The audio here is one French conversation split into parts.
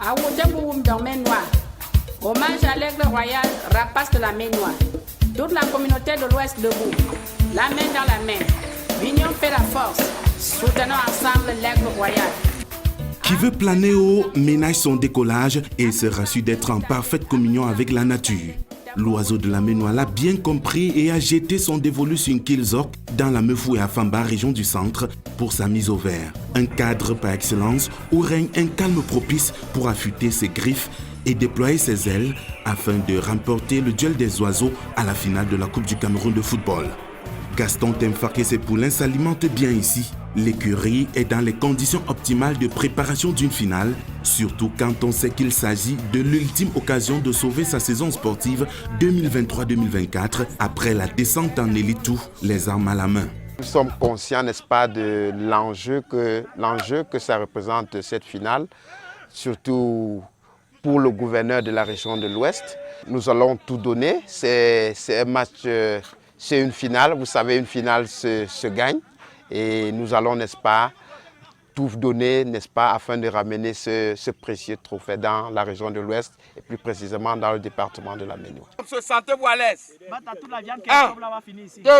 À Outemboum dans Main-Noire. Hommage à l'aigle royal, rapace de la Main-Noire. Toute la communauté de l'Ouest debout, la main dans la main. L'union fait la force. Soutenons ensemble l'aigle royal. Qui veut planer haut ménage son décollage et se rassure d'être en parfaite communion avec la nature. L'oiseau de la Main-Noire l'a bien compris et a jeté son dévolu sur Nkilzok dans la Meufou et Afamba, région du centre, pour sa mise au vert. Un cadre par excellence où règne un calme propice pour affûter ses griffes et déployer ses ailes afin de remporter le duel des oiseaux à la finale de la Coupe du Cameroun de football. Gaston Temfak et ses poulains s'alimentent bien ici. L'écurie est dans les conditions optimales de préparation d'une finale, surtout quand on sait qu'il s'agit de l'ultime occasion de sauver sa saison sportive 2023-2024 après la descente en élite tout, les armes à la main. Nous sommes conscients, n'est-ce pas, de l'enjeu que ça représente cette finale, surtout pour le gouverneur de la région de l'Ouest. Nous allons tout donner. C'est un match, c'est une finale. Vous savez, une finale se gagne. Et nous allons, n'est-ce pas, tout donner, n'est-ce pas, afin de ramener ce précieux trophée dans la région de l'Ouest et plus précisément dans le département de la Main-Noire. Sentez-vous à l'aise. 1, 2,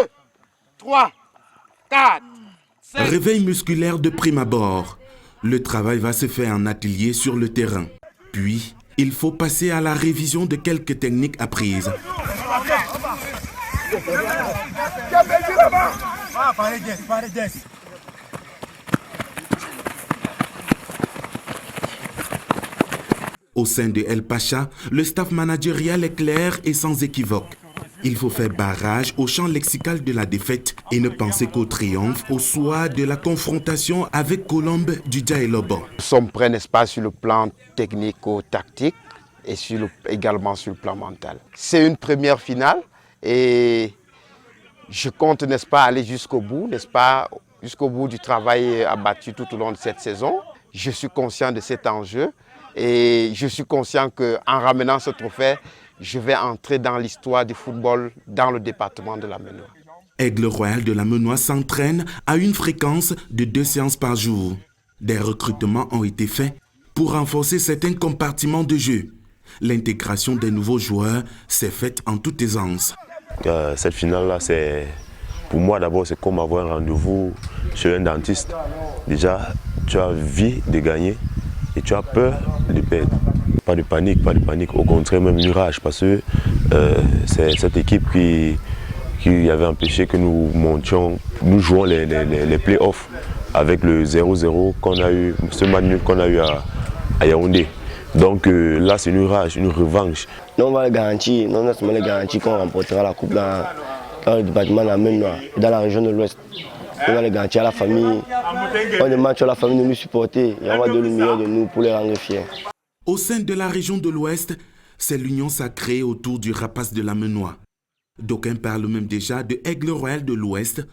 3, 4, 5. Réveil musculaire de prime abord. Le travail va se faire en atelier sur le terrain. Puis, il faut passer à la révision de quelques techniques apprises. Au sein de El Pacha, le staff managérial est clair et sans équivoque. Il faut faire barrage au champ lexical de la défaite et ne penser qu'au triomphe, au soir de la confrontation avec Colombe du Djaïlobo. Nous sommes prêts, n'est-ce pas, sur le plan technico-tactique et également sur le plan mental. C'est une première finale et je compte, n'est-ce pas, aller jusqu'au bout, n'est-ce pas, jusqu'au bout du travail abattu tout au long de cette saison. Je suis conscient de cet enjeu et je suis conscient qu'en ramenant ce trophée, je vais entrer dans l'histoire du football dans le département de la Main-Noire. Aigle Royal de la Main-Noire s'entraîne à une fréquence de 2 séances par jour. Des recrutements ont été faits pour renforcer certains compartiments de jeu. L'intégration des nouveaux joueurs s'est faite en toute aisance. Cette finale-là, pour moi d'abord, c'est comme avoir un rendez-vous chez un dentiste. Déjà, tu as envie de gagner et tu as peur de perdre. Pas de panique, au contraire même une rage parce que c'est cette équipe qui avait empêché que nous montions, nous jouons les play-offs avec le 0-0 qu'on a eu, ce match nul qu'on a eu à Yaoundé. Donc là c'est une rage, une revanche. Nous on va les garantir, non seulement les garantir qu'on remportera la coupe dans le département de la Main-Noire, dans la région de l'Ouest. On va les garantir à la famille, on demande à la famille de nous supporter et on va donner le meilleur de nous pour les rendre fiers. Au sein de la région de l'Ouest, c'est l'union sacrée autour du rapace de la Main-Noire. D'aucuns parlent même déjà de Aigle Royal de l'Ouest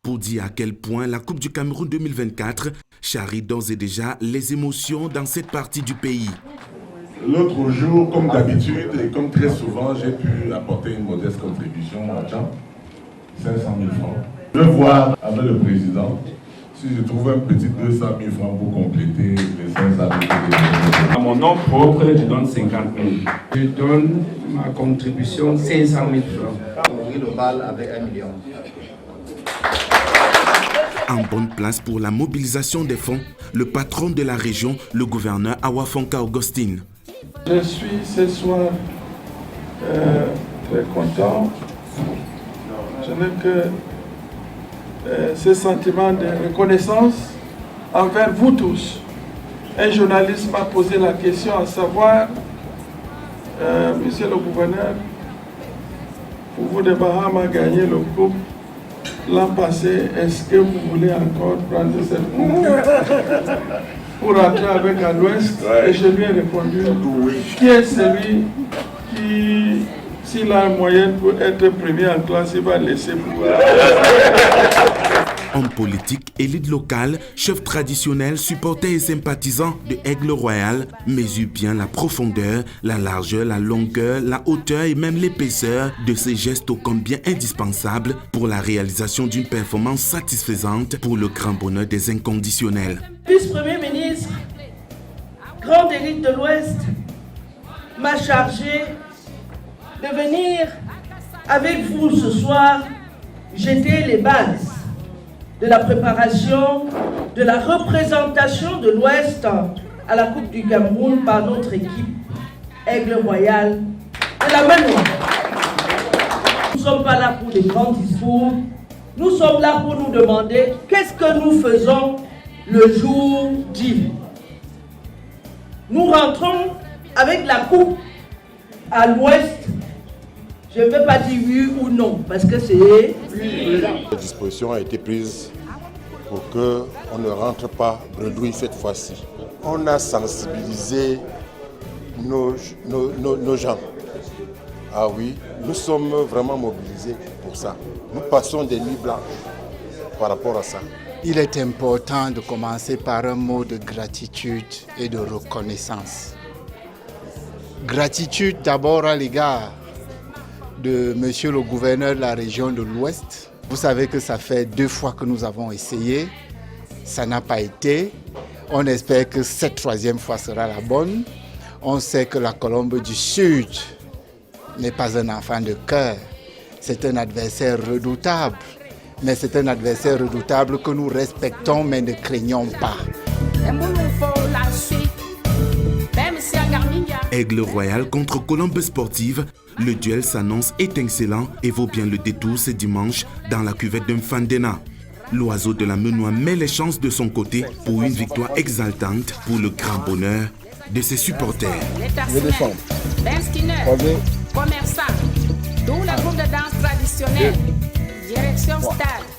pour dire à quel point la Coupe du Cameroun 2024 charrie d'ores et déjà les émotions dans cette partie du pays. L'autre jour, comme d'habitude et comme très souvent, j'ai pu apporter une modeste contribution à Jean, 500 000 francs. Je vais voir avec le président si je trouve un petit 200 000 francs pour compléter les 500 000 francs. À mon nom propre, je donne 50 000. Je donne ma contribution 500 000 francs. Le global avec 1 million. En bonne place pour la mobilisation des fonds, le patron de la région, le gouverneur Awafonka Augustine. Je suis ce soir très content. Je n'ai que ce sentiment de reconnaissance envers vous tous. Un journaliste m'a posé la question à savoir, monsieur le gouverneur, pour vous de Baham a gagné le coupe l'an passé, est-ce que vous voulez encore prendre cette coupe pour rentrer avec à l'Ouest? Et je lui ai répondu, qui est celui qui, s'il a un moyen pour être premier en classe, il va laisser pouvoir. Hommes politiques, élites locales, chefs traditionnels, supporters et sympathisants de Aigle Royal mesurent bien la profondeur, la largeur, la longueur, la hauteur et même l'épaisseur de ces gestes ô combien indispensables pour la réalisation d'une performance satisfaisante pour le grand bonheur des inconditionnels. Vice-premier ministre, grande élite de l'Ouest m'a chargé de venir avec vous ce soir jeter les bases de la préparation, de la représentation de l'Ouest à la Coupe du Cameroun par notre équipe Aigle Royal de la Manoa. Nous ne sommes pas là pour des grands discours, nous sommes là pour nous demander qu'est-ce que nous faisons le jour J. Nous rentrons avec la coupe à l'Ouest. Je ne vais pas dire oui ou non, parce que c'est oui. La disposition a été prise pour qu'on ne rentre pas bredouille cette fois-ci. On a sensibilisé nos gens. Ah oui, nous sommes vraiment mobilisés pour ça. Nous passons des nuits blanches par rapport à ça. Il est important de commencer par un mot de gratitude et de reconnaissance. Gratitude d'abord à l'égard de monsieur le gouverneur de la région de l'Ouest. Vous savez que ça fait 2 fois que nous avons essayé, ça n'a pas été. On espère que cette 3e fois sera la bonne. On sait que la Colombe du Sud n'est pas un enfant de cœur, c'est un adversaire redoutable. Mais c'est un adversaire redoutable que nous respectons mais ne craignons pas. Aigle Royal contre Colombe Sportive, le duel s'annonce étincelant et vaut bien le détour ce dimanche dans la cuvette de Mfandena. L'oiseau de la Menoa met les chances de son côté pour une victoire exaltante pour le grand bonheur de ses supporters. Ben Skinner, commerçant, tout le groupe de danse traditionnelle, direction stade.